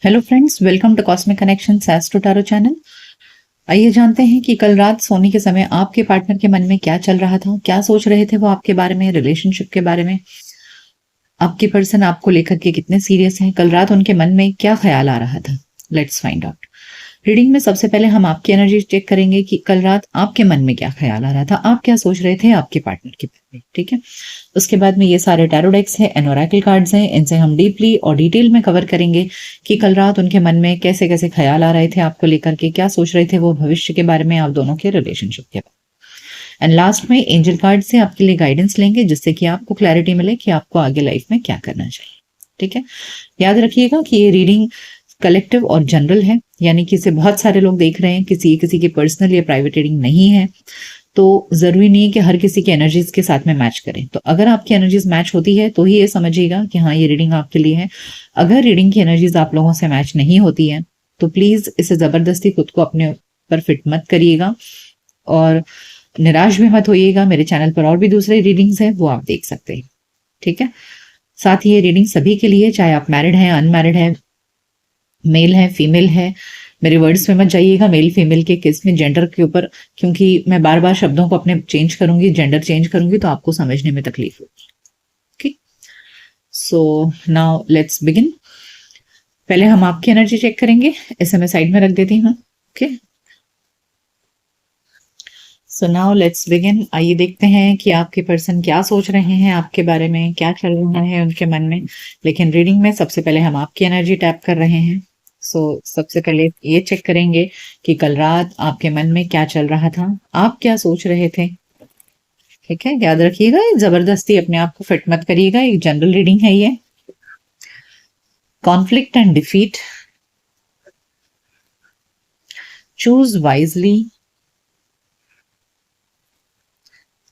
Hello friends, welcome to cosmic connection astro tarot channel. आइए जानते हैं कि कल रात सोने के समय आपके पार्टनर के मन में क्या चल रहा था, क्या सोच रहे थे वो आपके बारे में, रिलेशनशिप के बारे में। आपकी पर्सन आपको लेकर के कितने सीरियस हैं, कल रात उनके मन में क्या ख्याल आ रहा था। Let's find out. रीडिंग में सबसे पहले हम आपकी एनर्जी चेक करेंगे कि कल रात आपके मन में क्या ख्याल आ रहा था, आप क्या सोच रहे थे आपके पार्टनर के बारे में। ठीक है, उसके बाद में ये सारे टैरो डेक्स हैं, एनोरेकल कार्ड्स हैं, इनसे हम डीपली और डिटेल में कवर करेंगे कि कल रात उनके मन में कैसे कैसे ख्याल आ रहे थे आपको लेकर के, क्या सोच रहे थे वो भविष्य के बारे में, आप दोनों के रिलेशनशिप के बारे में। एंड लास्ट में एंजल कार्ड से आपके लिए गाइडेंस लेंगे, जिससे कि आपको क्लैरिटी मिले कि आपको आगे लाइफ में क्या करना चाहिए। ठीक है, याद रखिएगा कि ये रीडिंग कलेक्टिव और जनरल है, यानी कि इसे बहुत सारे लोग देख रहे हैं, किसी किसी की पर्सनल या प्राइवेट रीडिंग नहीं है, तो जरूरी नहीं है कि हर किसी की एनर्जीज के साथ में मैच करें। तो अगर आपकी एनर्जीज मैच होती है तो ही ये समझिएगा कि हाँ, ये रीडिंग आपके लिए है। अगर रीडिंग की एनर्जीज आप लोगों से मैच नहीं होती है तो प्लीज इसे जबरदस्ती खुद को अपने ऊपर फिट मत करिएगा और निराश भी मत होइएगा। मेरे चैनल पर और भी दूसरे रीडिंग्स हैं, वो आप देख सकते हैं। ठीक है, साथ ही ये रीडिंग सभी के लिए, चाहे आप मैरिड हैं, अनमैरिड है, मेल है, फीमेल है। मेरे वर्ड्स में मत जाइएगा मेल फीमेल के केस में, जेंडर के ऊपर, क्योंकि मैं बार बार शब्दों को अपने चेंज करूंगी, जेंडर चेंज करूंगी तो आपको समझने में तकलीफ होगी। Okay, so now let's begin. पहले हम आपकी एनर्जी चेक करेंगे, इसे मैं साइड में रख देती हूँ। Okay, so now let's begin. आइए देखते हैं कि आपके पर्सन क्या सोच रहे हैं आपके बारे में, क्या चल रहा है उनके मन में। लेकिन रीडिंग में सबसे पहले हम आपकी एनर्जी टैप कर रहे हैं। सबसे पहले ये चेक करेंगे कि कल रात आपके मन में क्या चल रहा था, आप क्या सोच रहे थे। ठीक है, याद रखिएगा, जबरदस्ती अपने आप को फिट मत करिएगा, एक जनरल रीडिंग है ये। Conflict and defeat, choose wisely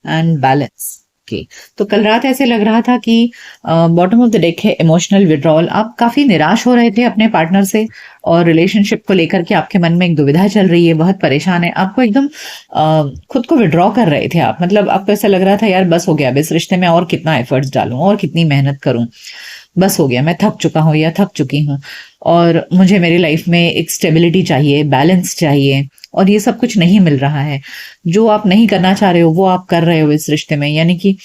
and balance. Okay, तो कल रात ऐसे लग रहा था कि बॉटम ऑफ द डेक है इमोशनल विड्रॉल। आप काफी निराश हो रहे थे अपने पार्टनर से और रिलेशनशिप को लेकर के आपके मन में एक दुविधा चल रही है, बहुत परेशान है, आपको एकदम खुद को विड्रॉ कर रहे थे आप। मतलब आपको ऐसा लग रहा था यार बस हो गया, अब इस रिश्ते में और कितना एफर्ट्स डालूं और कितनी मेहनत करूं, बस हो गया, मैं थक चुका हूँ या थक चुकी हूँ और मुझे मेरी लाइफ में एक स्टेबिलिटी चाहिए, बैलेंस चाहिए, और ये सब कुछ नहीं मिल रहा है। जो आप नहीं करना चाह रहे हो वो आप कर रहे हो इस रिश्ते में, यानी कि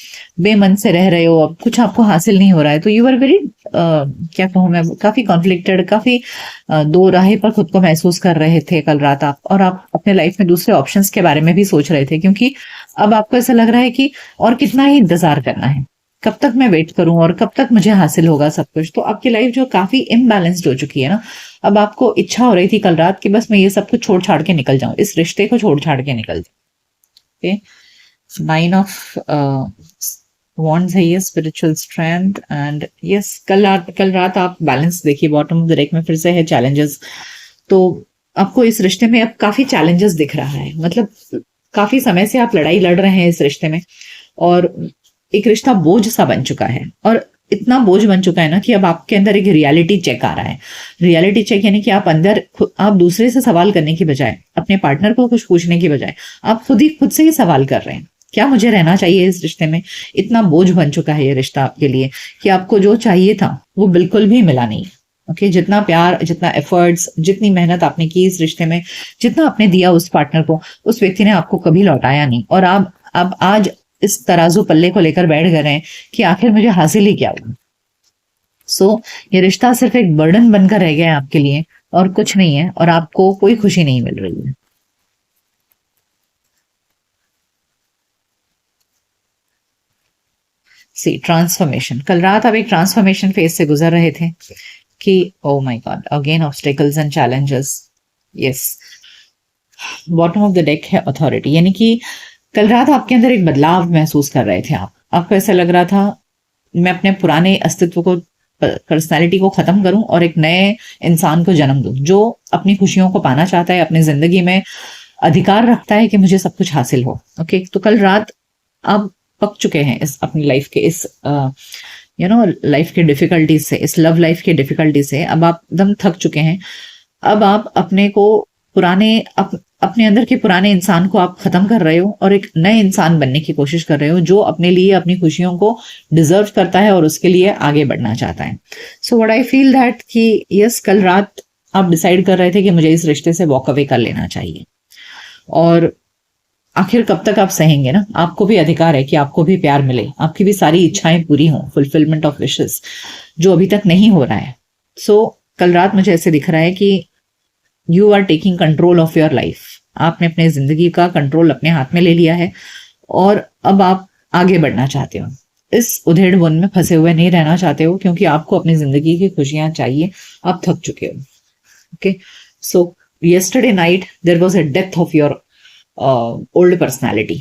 बेमन से रह रहे हो, अब कुछ आपको हासिल नहीं हो रहा है। तो यू आर वेरी, क्या कहूँ मैं, काफी कॉन्फ्लिक्टेड, काफी दो राहे पर खुद को महसूस कर रहे थे कल रात आप। और आप अपने लाइफ में दूसरे ऑप्शंस के बारे में भी सोच रहे थे, क्योंकि अब आपको ऐसा लग रहा है कि और कितना ही इंतजार करना है, कब तक मैं वेट करूं और कब तक मुझे हासिल होगा सब कुछ। तो आपकी लाइफ जो काफी इम्बैलेंस्ड हो चुकी है ना, अब आपको इच्छा हो रही थी कल रात कि बस मैं ये सब कुछ छोड़ छाड़ के निकल जाऊं, इस रिश्ते को छोड़ छाड़ के निकल जाऊं। ओके, 9 ऑफ वॉन्ड्स है ये, स्पिरिचुअल स्ट्रेंथ एंड यस। कल रात आप बैलेंस देखिए, बॉटम ऑफ द डेक में फिर से है चैलेंजेस। तो आपको इस रिश्ते में अब काफी चैलेंजेस दिख रहा है, मतलब काफी समय से आप लड़ाई लड़ रहे हैं इस रिश्ते में और एक रिश्ता बोझ सा बन चुका है। और इतना बोझ बन चुका है ना कि अब आपके अंदर एक रियलिटी चेक आ रहा है। रियलिटी चेक यानी कि आप अंदर आप दूसरे से सवाल करने की बजाय, अपने पार्टनर को कुछ पूछने की बजाय, आप खुद से ही सवाल कर रहे हैं, क्या मुझे रहना चाहिए इस रिश्ते में। इतना बोझ बन चुका है ये रिश्ता आपके लिए कि आपको जो चाहिए था वो बिल्कुल भी मिला नहीं। ओके, जितना प्यार, जितना एफर्ट्स, जितनी मेहनत आपने की इस रिश्ते में, जितना आपने दिया उस पार्टनर को, उस व्यक्ति ने आपको कभी लौटाया नहीं। और आप अब आज इस तराजू पल्ले को लेकर बैठ गए हैं कि आखिर मुझे हासिल ही क्या हुआ। ये रिश्ता सिर्फ एक बर्डन बनकर रह गया है आपके लिए और कुछ नहीं है, और आपको कोई खुशी नहीं मिल रही है। सी ट्रांसफॉर्मेशन, कल रात आप एक ट्रांसफॉर्मेशन फेज से गुजर रहे थे कि ओ my God, again obstacles and challenges. Yes, bottom of the deck है अथॉरिटी, यानी कि कल रात आपके अंदर एक बदलाव महसूस कर रहे थे आप। आपको ऐसा लग रहा था मैं अपने पुराने अस्तित्व को, पर्सनालिटी को खत्म करूं और एक नए इंसान को जन्म दूं जो अपनी खुशियों को पाना चाहता है, अपनी जिंदगी में अधिकार रखता है कि मुझे सब कुछ हासिल हो। ओके, तो कल रात आप पक चुके हैं इस अपनी लाइफ के इस लाइफ के डिफिकल्टीज से, इस लव लाइफ के डिफिकल्टी से। अब आप एकदम थक चुके हैं। अब आप अपने को अपने अंदर के पुराने इंसान को आप खत्म कर रहे हो और एक नए इंसान बनने की कोशिश कर रहे हो जो अपने लिए अपनी खुशियों को डिजर्व करता है और उसके लिए आगे बढ़ना चाहता है। So what I feel that कि यस, कल रात आप डिसाइड कर रहे थे कि मुझे इस रिश्ते से वॉक अवे कर लेना चाहिए, और आखिर कब तक आप सहेंगे ना। आपको भी अधिकार है कि आपको भी प्यार मिले, आपकी भी सारी इच्छाएं पूरी हों, फुलफिलमेंट ऑफ विशेस जो अभी तक नहीं हो रहा है। सो कल रात मुझे ऐसे दिख रहा है कि you are taking control of your life. आपने अपने जिंदगी का कंट्रोल अपने हाथ में ले लिया है और अब आप आगे बढ़ना चाहते हो। इस उधेड़ बुन में फंसे हुए नहीं रहना चाहते हो, क्योंकि आपको अपनी जिंदगी की खुशियां चाहिए। आप थक चुके हो। Okay, so yesterday night there was a death of your old personality,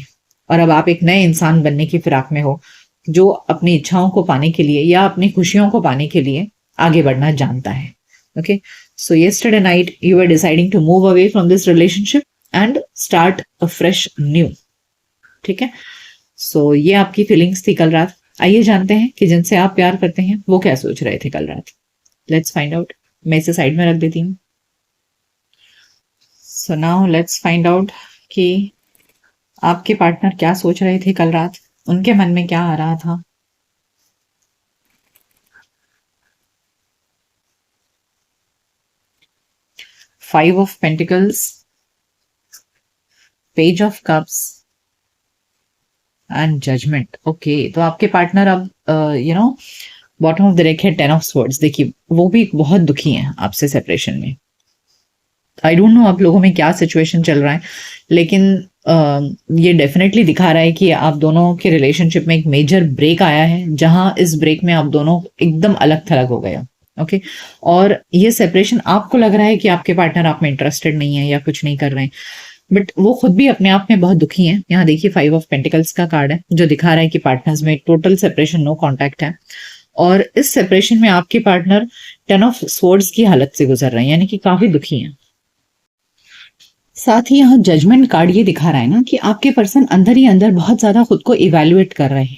और अब आप एक नए इंसान बनने की फिराक में हो जो अपनी इच्छाओं को पाने के लिए या अपनी खुशियों को पाने के लिए आगे बढ़ना जानता है। Okay, so yesterday night you are deciding to move away from this relationship and start a fresh new. ठीक है, सो ये आपकी फीलिंग्स थी कल रात। आइए जानते हैं कि जिनसे आप प्यार करते हैं वो क्या सोच रहे थे कल रात। Let's find out. मैं इसे साइड में रख देती हूँ। So now let's find out कि आपके पार्टनर क्या सोच रहे थे कल रात, उनके मन में क्या आ रहा था। Five of pentacles, page of cups and judgement. Okay, तो आपके पार्टनर अब बॉटम ऑफ द डेक है टेन ऑफ स्वॉर्ड्स। देखिए वो भी बहुत दुखी हैं आपसे सेपरेशन में। आई डोंट नो आप लोगों में क्या सिचुएशन चल रहा है, लेकिन ये डेफिनेटली दिखा रहा है कि आप दोनों के रिलेशनशिप में एक मेजर ब्रेक आया है, जहां इस ब्रेक में आप दोनों एकदम अलग थलग हो गए। ओके, और ये सेपरेशन आपको लग रहा है कि आपके पार्टनर आप में इंटरेस्टेड नहीं है या कुछ नहीं कर रहे हैं, बट वो खुद भी अपने आप में बहुत दुखी हैं। यहाँ देखिए फाइव ऑफ पेंटिकल्स का कार्ड है जो दिखा रहा है कि पार्टनर्स में टोटल सेपरेशन, नो कॉन्टैक्ट है, और इस सेपरेशन में आपके पार्टनर टेन ऑफ स्वॉर्ड्स की हालत से गुजर रहे हैं, यानी कि काफी दुखी हैं। साथ ही यहाँ जजमेंट कार्ड ये दिखा रहा है ना कि आपके पर्सन अंदर ही अंदर बहुत ज्यादा खुद को इवेल्युएट कर रहे हैं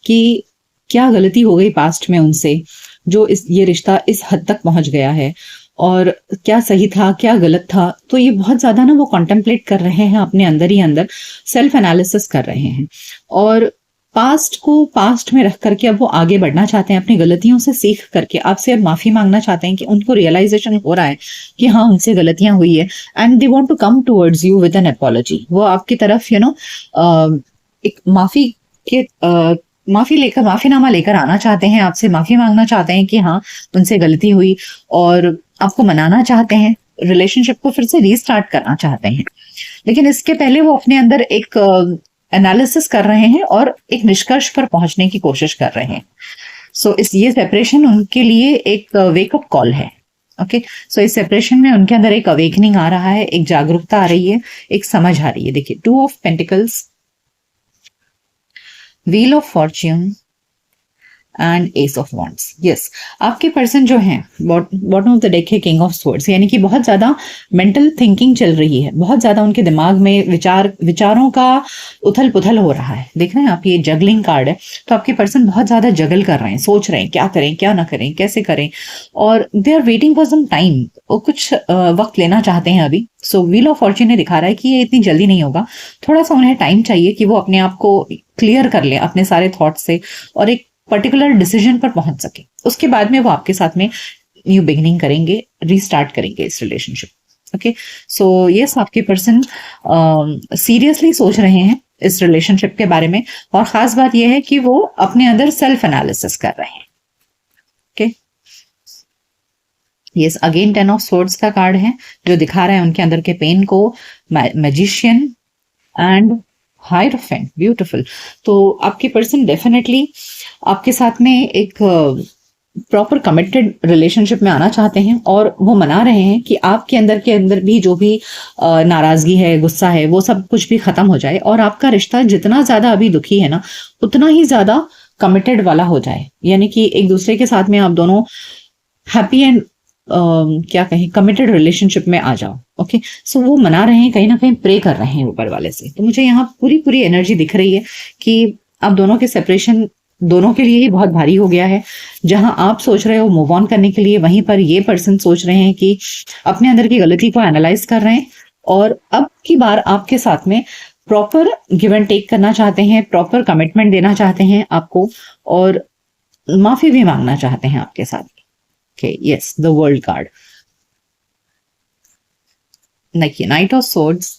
कि क्या गलती हो गई पास्ट में उनसे जो ये रिश्ता इस हद तक पहुंच गया है, और क्या सही था क्या गलत था। तो ये बहुत ज्यादा ना वो कॉन्टेम्पलेट कर रहे हैं, अपने अंदर ही अंदर सेल्फ एनालिसिस कर रहे हैं, और पास्ट को पास्ट में रख करके अब वो आगे बढ़ना चाहते हैं, अपनी गलतियों से सीख करके आपसे अब माफी मांगना चाहते हैं कि उनको रियलाइजेशन हो रहा है कि हाँ उनसे गलतियां हुई है, and they want to come towards you with an apology. वो आपकी तरफ एक माफीनामा लेकर आना चाहते हैं, आपसे माफी मांगना चाहते हैं कि हाँ उनसे गलती हुई, और आपको मनाना चाहते हैं, रिलेशनशिप को फिर से रीस्टार्ट करना चाहते हैं। लेकिन इसके पहले वो अपने अंदर एक एनालिसिस कर रहे हैं और एक निष्कर्ष पर पहुंचने की कोशिश कर रहे हैं। सो ये सेपरेशन उनके लिए एक वेकअप कॉल है। ओके, सो इस सेपरेशन में उनके अंदर एक अवेकनिंग आ रहा है, एक जागरूकता आ रही है, एक समझ आ रही है। देखिए two of pentacles, wheel of Fortune and S of wands. Yes, आपके पर्सन जो हैं बॉटम ऑफ द डेक है किंग ऑफ स्वॉर्ड्स, यानी कि बहुत ज्यादा मेंटल थिंकिंग चल रही है, बहुत ज्यादा उनके दिमाग में विचारों का उथल पुथल हो रहा है। देख रहे हैं आप, ये जगलिंग कार्ड है, तो आपके पर्सन बहुत ज्यादा जगल कर रहे हैं, सोच रहे हैं क्या करें क्या ना करें, कैसे करें, और they are waiting for some time. वो कुछ वक्त लेना चाहते हैं अभी। सो व्हील ऑफ फॉर्च्यून ने दिखा रहा है कि ये इतनी जल्दी नहीं होगा, थोड़ा सा उन्हें टाइम चाहिए कि वो अपने आप को क्लियर कर ले अपने सारे थॉट से और एक पर्टिकुलर डिसीजन पर पहुंच सके। उसके बाद में वो आपके साथ में न्यू बिगिनिंग करेंगे, रीस्टार्ट करेंगे इस रिलेशनशिप। ओके, सो यस, आपके पर्सन सीरियसली सोच रहे हैं इस रिलेशनशिप के बारे में, और खास बात यह है कि वो अपने अंदर सेल्फ एनालिसिस कर रहे हैं। Okay, yes, again ten of swords का कार्ड है जो दिखा रहा है उनके अंदर के पेन को, मैजिशियन एंड हायरोफेंट। ब्यूटीफुल। तो आपके पर्सन डेफिनेटली आपके साथ में एक प्रॉपर कमिटेड रिलेशनशिप में आना चाहते हैं, और वो मना रहे हैं कि आपके अंदर भी जो भी नाराजगी है, गुस्सा है, वो सब कुछ भी खत्म हो जाए, और आपका रिश्ता जितना ज्यादा अभी दुखी है ना उतना ही ज्यादा कमिटेड वाला हो जाए, यानी कि एक दूसरे के साथ में आप दोनों हैप्पी एंड क्या कहें कमिटेड रिलेशनशिप में आ जाओ। ओके, सो वो मना रहे हैं, कहीं ना कहीं प्रे कर रहे हैं ऊपर वाले से। तो मुझे यहाँ पूरी एनर्जी दिख रही है कि आप दोनों के सेपरेशन दोनों के लिए ही बहुत भारी हो गया है। जहां आप सोच रहे हो मूव ऑन करने के लिए, वहीं पर ये पर्सन सोच रहे हैं कि अपने अंदर की गलती को एनालाइज कर रहे हैं और अब की बार आपके साथ में प्रॉपर गिव एंड टेक करना चाहते हैं, प्रॉपर कमिटमेंट देना चाहते हैं आपको, और माफी भी मांगना चाहते हैं आपके साथ। Okay, yes, the world card. देखिए, knight of swords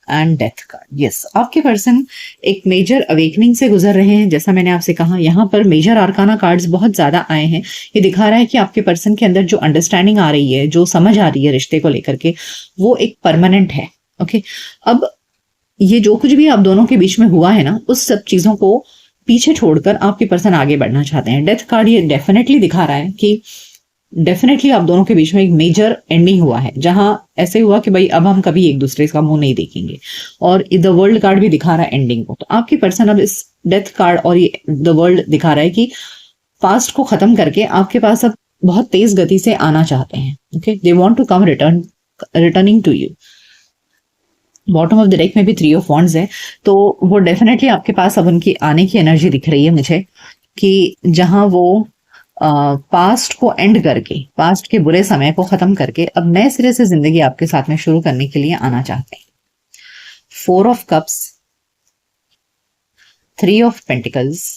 and death card. Yes, आपके पर्सन एक मेजर अवेकनिंग से गुजर रहे हैं। जैसा मैंने आपसे कहा, यहाँ पर मेजर आर्काना कार्ड्स बहुत ज्यादा आए हैं। ये दिखा रहा है कि आपके पर्सन के अंदर जो अंडरस्टैंडिंग आ रही है, जो समझ आ रही है रिश्ते को लेकर के, वो एक परमानेंट है। ओके, अब ये जो कुछ भी आप दोनों के बीच में हुआ है ना, उस सब चीजों को पीछे छोड़कर आपके पर्सन आगे बढ़ना चाहते हैं। डेथ कार्ड ये डेफिनेटली दिखा रहा है कि डेफिनेटली आप दोनों के बीच में एक मेजर एंडिंग हुआ है, जहां ऐसे हुआ कि भाई अब हम कभी एक दूसरे का मुंह नहीं देखेंगे। और द वर्ल्ड कार्ड भी दिखा रहा है एंडिंग को। तो आपकी पर्सन अब इस डेथ कार्ड और ये द वर्ल्ड दिखा रहा है कि पास्ट को खत्म करके आपके पास अब बहुत तेज गति से आना चाहते हैं। Okay, they want to come returning to you. Bottom of the deck में भी 3 ऑफ वॉन्ड्स है, तो वो डेफिनेटली आपके पास अब उनकी आने की एनर्जी दिख रही है मुझे, कि जहां वो पास्ट को एंड करके, पास्ट के बुरे समय को खत्म करके अब नए सिरे से जिंदगी आपके साथ में शुरू करने के लिए आना चाहते हैं। 4 of cups, 3 of pentacles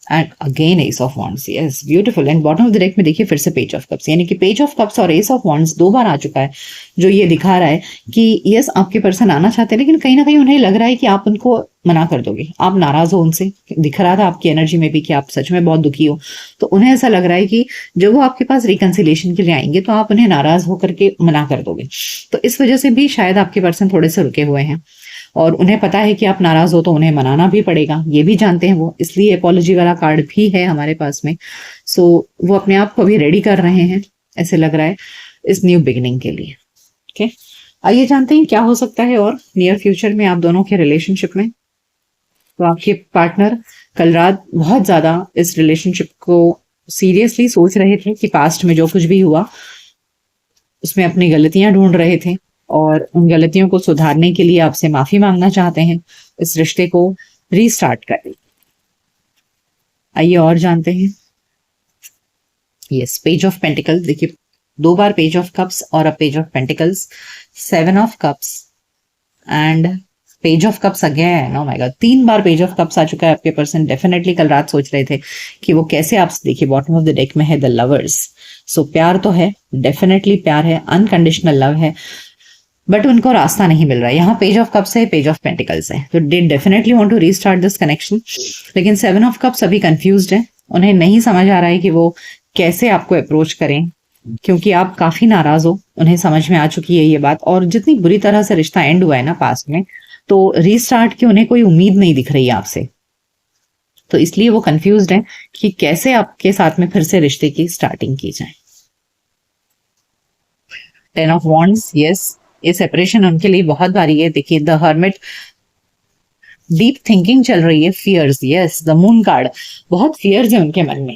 and again S of wands. Yes, beautiful. And bottom of the deck में देखिए फिर से पेज ऑफ कप्स, यानी कि पेज ऑफ कप्स और एस ऑफ वॉन्ड्स 2 बार आ चुका है, जो ये दिखा रहा है कि यस, आपके पर्सन आना चाहते हैं, लेकिन कहीं ना कहीं उन्हें लग रहा है कि आप उनको मना कर दोगे, आप नाराज हो उनसे। दिख रहा था आपकी एनर्जी में भी कि आप सच में बहुत दुखी हो। तो उन्हें ऐसा लग रहा है कि जब वो आपके पास रिकंसिलेशन के लिए आएंगे तो आप उन्हें नाराज होकर के मना कर दोगे। तो इस वजह से भी शायद आपके पर्सन थोड़े से रुके हुए हैं, और उन्हें पता है कि आप नाराज हो तो उन्हें मनाना भी पड़ेगा, ये भी जानते हैं वो, इसलिए अपॉलॉजी वाला कार्ड भी है हमारे पास में। सो वो अपने आप को अभी रेडी कर रहे हैं, ऐसे लग रहा है, इस न्यू बिगिनिंग के लिए। ओके, आइए जानते हैं क्या हो सकता है और नियर फ्यूचर में आप दोनों के रिलेशनशिप में। तो आपके पार्टनर कल रात बहुत ज्यादा इस रिलेशनशिप को सीरियसली सोच रहे थे कि पास्ट में जो कुछ भी हुआ उसमें अपनी गलतियां ढूंढ रहे थे, और उन गलतियों को सुधारने के लिए आपसे माफी मांगना चाहते हैं, इस रिश्ते को रीस्टार्ट करने। आइए और जानते हैं। यस, पेज ऑफ पेंटिकल्स, देखिए 2 बार पेज ऑफ कप्स और अब page of pentacles, 7 of cups and page of cups again. Oh my god, 3 बार पेज ऑफ कप्स आ चुका है। आपके पर्सन डेफिनेटली कल रात सोच रहे थे कि वो कैसे आपसे, देखिए बॉटम ऑफ द डेक में है द लवर्स। सो प्यार तो है, डेफिनेटली प्यार है, अनकंडीशनल लव है, बट उनको रास्ता नहीं मिल रहा है। यहाँ पेज ऑफ कप्स है, पेज ऑफ पेंटिकल्स है, तो they definitely want to restart this connection. लेकिन 7 ऑफ कप्स अभी कंफ्यूज्ड है, उन्हें नहीं समझ आ रहा है कि वो कैसे आपको अप्रोच करें, क्योंकि आप काफी नाराज हो। उन्हें समझ में आ चुकी है ये बात, और जितनी बुरी तरह से रिश्ता एंड हुआ है ना पास्ट में, तो रीस्टार्ट की उन्हें कोई उम्मीद नहीं दिख रही है आपसे। तो इसलिए वो कंफ्यूज्ड है कि कैसे आपके साथ में फिर से रिश्ते की स्टार्टिंग की जाए। 10 ऑफ वॉन्ड्स, यस, ये सेपरेशन उनके लिए बहुत भारी है। देखिए द हर्मिट, डीप थिंकिंग चल रही है, fears, yes, the moon card, बहुत फियर्स है उनके मन में।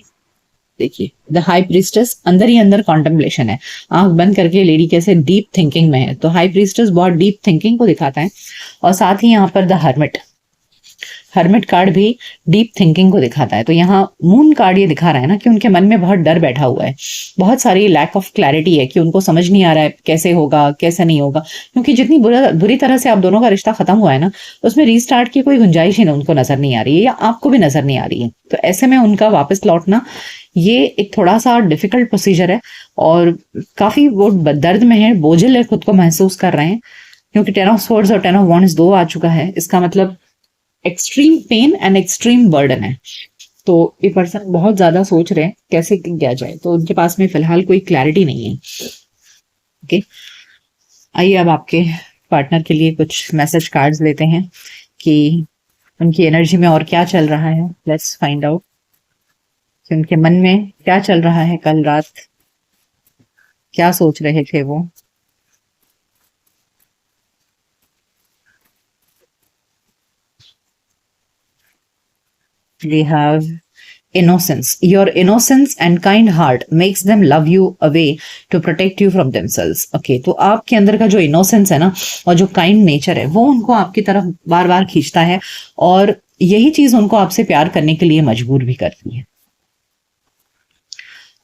देखिए द हाई प्रीस्टेस, अंदर ही अंदर कॉन्टेम्पलेशन है, आंख बंद करके लेडी कैसे डीप थिंकिंग में है। तो हाई प्रीस्टेस बहुत डीप थिंकिंग को दिखाता है, और साथ ही यहाँ पर द हर्मिट, हर्मिट कार्ड भी डीप थिंकिंग को दिखाता है। तो यहाँ मून कार्ड ये दिखा रहा है ना कि उनके मन में बहुत डर बैठा हुआ है, बहुत सारी लैक ऑफ क्लैरिटी है, कि उनको समझ नहीं आ रहा है कैसे होगा कैसे नहीं होगा, क्योंकि जितनी बुरी तरह से आप दोनों का रिश्ता खत्म हुआ है ना, उसमें रीस्टार्ट की कोई गुंजाइश ही उनको नजर नहीं आ रही है, या आपको भी नजर नहीं आ रही है। तो ऐसे में उनका वापस लौटना ये एक थोड़ा सा डिफिकल्ट प्रोसीजर है, और काफी वो दर्द में है, बोझिल है, खुद को महसूस कर रहे हैं, क्योंकि 10 ऑफ स्वॉर्ड्स और 10 ऑफ वॉन्ड्स 2 आ चुका है। इसका मतलब extreme pain and extreme burden है। तो ये पर्सन बहुत ज्यादा सोच रहे हैं कैसे किया जाए, तो उनके पास में फिलहाल कोई क्लैरिटी नहीं है। ओके, आइए अब आपके पार्टनर के लिए कुछ मैसेज कार्ड्स लेते हैं कि उनकी एनर्जी में और क्या चल रहा है। लेट्स फाइंड आउट कि उनके मन में क्या चल रहा है, कल रात क्या सोच रहे थे वो। We have innocence. Your innocence and kind heart makes them love you away to protect you from themselves. Okay, तो आपके अंदर का जो innocence है ना, और जो kind nature है, वो उनको आपकी तरफ बार बार खींचता है, और यही चीज उनको आपसे प्यार करने के लिए मजबूर भी करती है।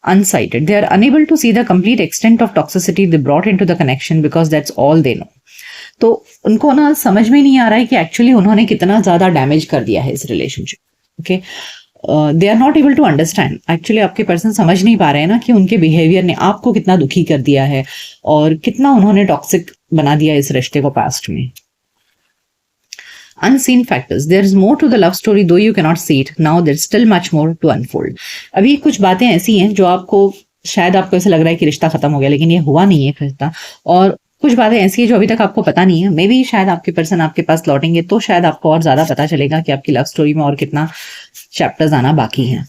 unsighted. They are unable to see the complete extent of toxicity they brought into the connection because that's all they know. तो उनको ना समझ में नहीं आ रहा है कि एक्चुअली उन्होंने कितना ज्यादा डैमेज कर दिया है इस relationship. Okay, they are not able to understand. Actually आपके पर्सन समझ नहीं पा रहे हैं ना कि उनके बिहेवियर ने आपको कितना दुखी कर दिया है और कितना उन्होंने टॉक्सिक बना दिया इस रिश्ते को पास्ट में। Unseen factors. There is more to the love story, though you cannot see it. Now there's still much more to unfold. अभी कुछ बातें ऐसी हैं जो आपको शायद आपको ऐसा लग रहा है कि रिश्ता खत्म हो गया, लेकिन ये हुआ नहीं है रिश्ता। और कुछ बातें ऐसी है जो अभी तक आपको पता नहीं है। मे बी शायद आपके पर्सन आपके पास लौटेंगे तो शायद आपको और ज्यादा पता चलेगा कि आपकी लव स्टोरी में और कितना चैप्टर्स आना बाकी है।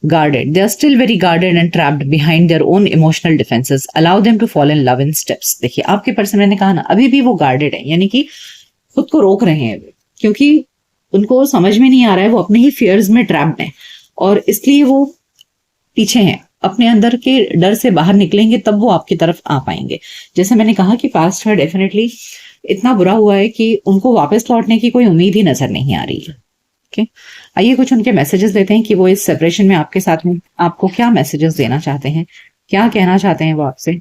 Guarded. They are still very guarded and trapped behind their own emotional defenses. Allow them to fall in love in steps. देखिए आपके पर्सन, मैंने कहा ना, अभी भी वो guarded है, यानी कि खुद को रोक रहे हैं क्योंकि उनको समझ में नहीं आ रहा है, वो अपने ही फियर्स में ट्रैप्ड हैं और इसलिए वो पीछे हैं। अपने अंदर के डर से बाहर निकलेंगे तब वो आपकी तरफ आ पाएंगे। जैसे मैंने कहा कि पास्ट में डेफिनेटली इतना बुरा हुआ है कि उनको वापस लौटने की कोई उम्मीद ही नजर नहीं आ रही है। ओके, आइए कुछ उनके मैसेजेस लेते हैं कि वो इस सेपरेशन में आपके साथ में आपको क्या मैसेजेस देना चाहते हैं, क्या कहना चाहते हैं वो आपसे।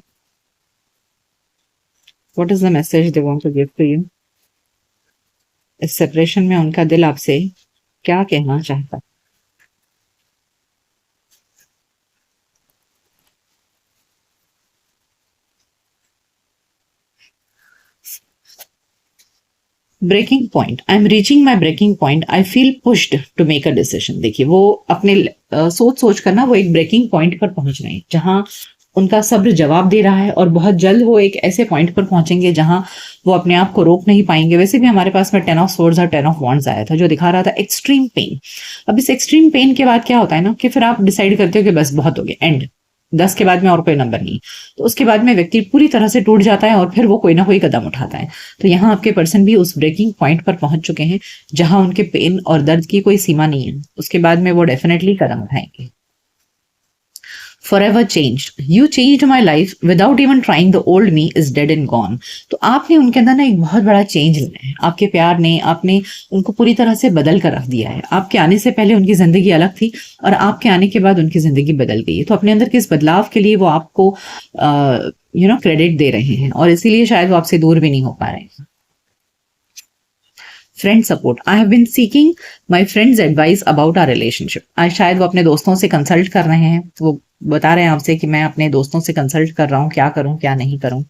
What is the message they want to give to you. इस सेपरेशन में उनका दिल आपसे क्या कहना चाहता है। Breaking point, I am reaching my breaking point, I feel pushed to make a decision. देखिए वो अपने सोच सोच कर ना वो एक ब्रेकिंग पॉइंट पर पहुंच रहे हैं जहां उनका सब्र जवाब दे रहा है और बहुत जल्द वो एक ऐसे पॉइंट पर पहुंचेंगे जहां वो अपने आप को रोक नहीं पाएंगे। वैसे भी हमारे पास में 10 ऑफ स्वॉर्ड्स और 10 ऑफ वॉन्ड्स आया था जो दिखा रहा था एक्सट्रीम पेन। अब इस एक्सट्रीम पेन के बाद क्या होता है ना कि फिर आप डिसाइड करते हो कि बस बहुत हो गया, एंड 10 के बाद में और कोई नंबर नहीं। तो उसके बाद में व्यक्ति पूरी तरह से टूट जाता है और फिर वो कोई ना कोई कदम उठाता है। तो यहाँ आपके पर्सन भी उस ब्रेकिंग पॉइंट पर पहुंच चुके हैं जहां उनके पेन और दर्द की कोई सीमा नहीं है। उसके बाद में वो डेफिनेटली कदम उठाएंगे। Forever changed. You changed my life without even trying. The old me is dead and gone. तो आपने उनके अंदर ना एक बहुत बड़ा चेंज लाया है। आपके प्यार ने आपने उनको पूरी तरह से बदल कर रख दिया है। आपके आने से पहले उनकी जिंदगी अलग थी और आपके आने के बाद उनकी जिंदगी बदल गई है। तो अपने अंदर के इस बदलाव के लिए वो आपको क्रेडिट दे रहे हैं और इसीलिए शायद वो आपसे दूर भी नहीं हो पा रहे हैं। Friend support, I have been seeking my friends advice about our relationship. आज शायद वो अपने दोस्तों से कंसल्ट कर रहे हैं, तो वो बता रहे हैं आपसे कि मैं अपने दोस्तों से कंसल्ट कर रहा हूँ, क्या करूं क्या नहीं करूं।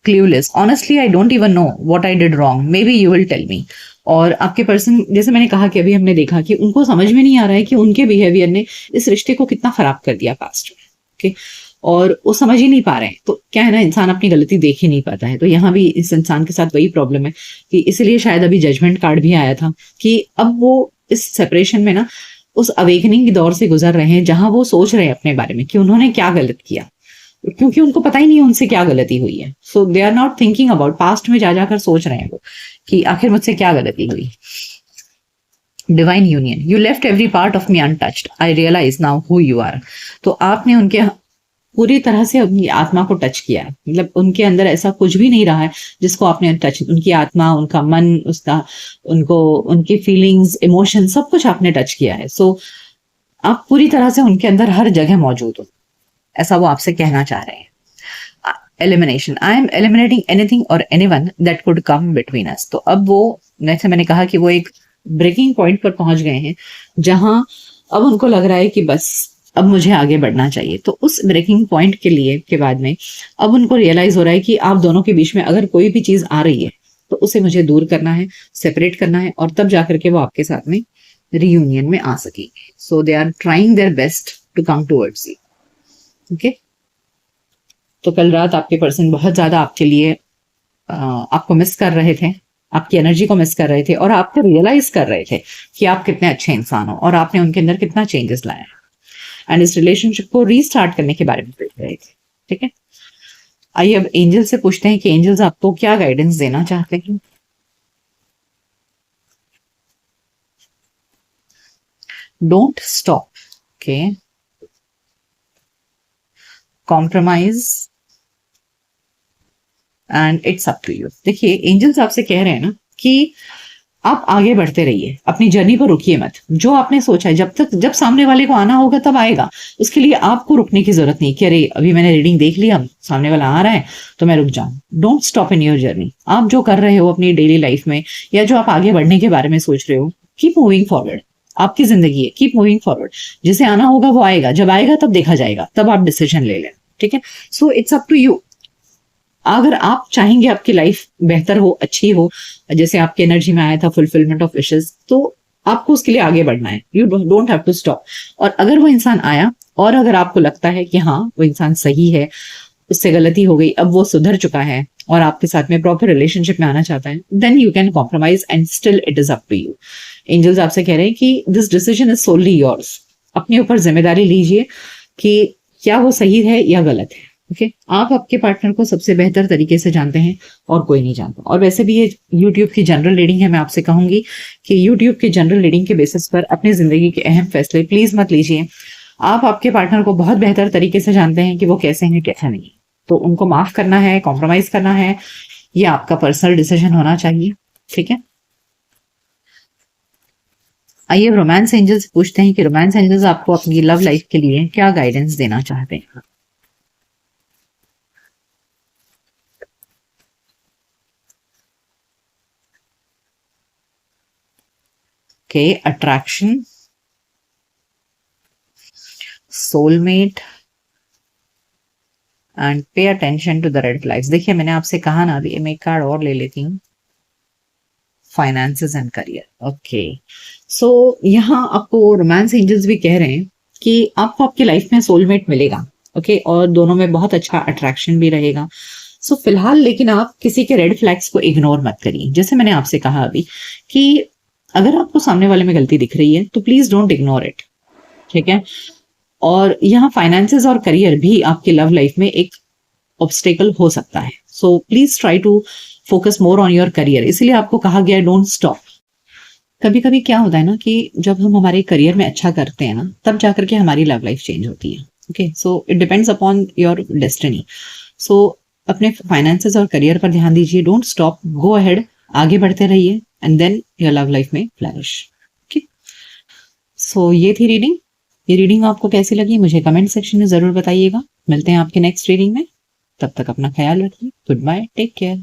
Clueless, honestly I don't even know what I did wrong, maybe you will tell me. और आपके पर्सन, जैसे मैंने कहा कि अभी हमने देखा कि उनको समझ में नहीं आ रहा है कि उनके बिहेवियर ने इस रिश्ते को कितना खराब कर दिया पास्ट में। ओके, और वो समझ ही नहीं पा रहे हैं। तो क्या है ना, इंसान अपनी गलती देख ही नहीं पाता है। तो यहाँ भी इस इंसान के साथ वही प्रॉब्लम है कि इसीलिए शायद अभी जजमेंट कार्ड भी आया था कि अब वो इस सेपरेशन में ना उस अवेकनिंग के दौर से गुजर रहे हैं जहां वो सोच रहे हैं अपने बारे में कि उन्होंने क्या गलत किया, क्योंकि उनको पता ही नहीं है उनसे क्या गलती हुई है। So they are not thinking about past में जा जाकर सोच रहे हैं वो कि आखिर मुझसे क्या गलती हुई। Divine union, you left every part of me untouched, I realise now who you are. तो आपने उनके पूरी तरह से अपनी आत्मा को टच किया है। मतलब उनके अंदर ऐसा कुछ भी नहीं रहा है जिसको आपने टच, उनकी आत्मा, उनका मन, उसका उनको उनकी फीलिंग्स, इमोशन, सब कुछ आपने टच किया है। सो आप पूरी तरह से उनके अंदर हर जगह मौजूद हो, ऐसा वो आपसे कहना चाह रहे हैं। Elimination, I am eliminating anything और anyone that could come between us. तो अब वो, जैसे मैंने कहा कि वो एक ब्रेकिंग पॉइंट पर पहुंच गए हैं जहां अब उनको लग रहा है कि बस अब मुझे आगे बढ़ना चाहिए। तो उस ब्रेकिंग पॉइंट के लिए के बाद में अब उनको रियलाइज हो रहा है कि आप दोनों के बीच में अगर कोई भी चीज आ रही है तो उसे मुझे दूर करना है, सेपरेट करना है, और तब जाकर के वो आपके साथ में रियूनियन में आ सकेंगे। So they are trying their best to come towards you. Okay, तो कल रात आपके पर्सन बहुत ज्यादा आपके लिए आपको मिस कर रहे थे, आपकी एनर्जी को मिस कर रहे थे और आपको रियलाइज कर रहे थे कि आप कितने अच्छे इंसान हो और आपने उनके अंदर कितना चेंजेस लाया एंड इस रिलेशनशिप को रीस्टार्ट करने के बारे में सोच रहे थे। ठीक है, आइए अब एंजल से पूछते हैं कि एंजल्स आपको क्या गाइडेंस देना चाहते हैं। Don't stop, okay, compromise and it's up to you. देखिए एंजल्स आपसे कह रहे हैं ना कि आप आगे बढ़ते रहिए, अपनी जर्नी पर रुकिए मत। जो आपने सोचा है, जब सामने वाले को आना होगा तब आएगा। उसके लिए आपको रुकने की जरूरत नहीं कि अरे अभी मैंने रीडिंग देख लिया, सामने वाला आ रहा है तो मैं रुक जाऊं। Don't stop in your journey. आप जो कर रहे हो अपनी डेली लाइफ में, या जो आप आगे बढ़ने के बारे में सोच रहे हो, कीप मूविंग फॉरवर्ड। आपकी जिंदगी है, कीप मूविंग फॉरवर्ड। जिसे आना होगा वो आएगा, जब आएगा तब देखा जाएगा, तब आप डिसीजन ले लें। ठीक है, so it's up to you. अगर आप चाहेंगे आपकी लाइफ बेहतर हो, अच्छी हो, जैसे आपकी एनर्जी में आया था फुलफिलमेंट ऑफ विशेस, तो आपको उसके लिए आगे बढ़ना है। You don't have to stop. और अगर वो इंसान आया और अगर आपको लगता है कि हाँ वो इंसान सही है, उससे गलती हो गई, अब वो सुधर चुका है और आपके साथ में प्रॉपर रिलेशनशिप में आना चाहता है, then you can compromise and still it is up to you. Angels आपसे कह रहे हैं कि this decision is solely yours. अपने ऊपर जिम्मेदारी लीजिए कि क्या वो सही है या गलत है। ओके, आप आपके पार्टनर को सबसे बेहतर तरीके से जानते हैं और कोई नहीं जानता। और वैसे भी ये यूट्यूब की जनरल रीडिंग है, मैं आपसे कहूंगी कि यूट्यूब की जनरल रीडिंग के बेसिस पर अपनी जिंदगी के अहम फैसले प्लीज मत लीजिए। आप आपके पार्टनर को बहुत बेहतर तरीके से जानते हैं कि वो कैसे हैं कैसे नहीं, तो उनको माफ करना है, कॉम्प्रोमाइज करना है, ये आपका पर्सनल डिसीजन होना चाहिए। ठीक है, आइए रोमांस एंजल्स पूछते हैं कि रोमांस एंजल्स आपको अपनी लव लाइफ के लिए क्या गाइडेंस देना चाहते हैं। Okay, attraction, soulmate and pay attention to the red flags. देखिए मैंने आपसे कहा ना, अभी मैं एक कार्ड और ले लेती हूँ, फाइनेंसेस एंड करियर। ओके, सो यहाँ आपको रोमांस एंजल्स भी कह रहे हैं कि आपको आपकी लाइफ में सोलमेट मिलेगा। ओके, और दोनों में बहुत अच्छा अट्रैक्शन भी रहेगा। सो फिलहाल लेकिन आप किसी के रेड फ्लैग्स को इग्नोर मत करिए। जैसे मैंने आपसे कहा अभी कि अगर आपको सामने वाले में गलती दिख रही है तो प्लीज डोंट इग्नोर इट। ठीक है, और यहाँ फाइनेंसेस और करियर भी आपकी लव लाइफ में एक ऑब्स्टेकल हो सकता है। So please try to focus more on your career. इसलिए आपको कहा गया डोंट स्टॉप। कभी कभी क्या होता है ना कि जब हम हमारे करियर में अच्छा करते हैं ना, तब जाकर के हमारी लव लाइफ चेंज होती है। Okay, so it depends upon your destiny. So अपने फाइनेंसेस और करियर पर ध्यान दीजिए, डोंट स्टॉप, गो अहेड, आगे बढ़ते रहिए and then your love life में फ्लरिश। ओके, सो ये थी रीडिंग। ये रीडिंग आपको कैसी लगी मुझे कमेंट सेक्शन में जरूर बताइएगा। मिलते हैं आपके नेक्स्ट रीडिंग में, तब तक अपना ख्याल रखिए। Goodbye, take care.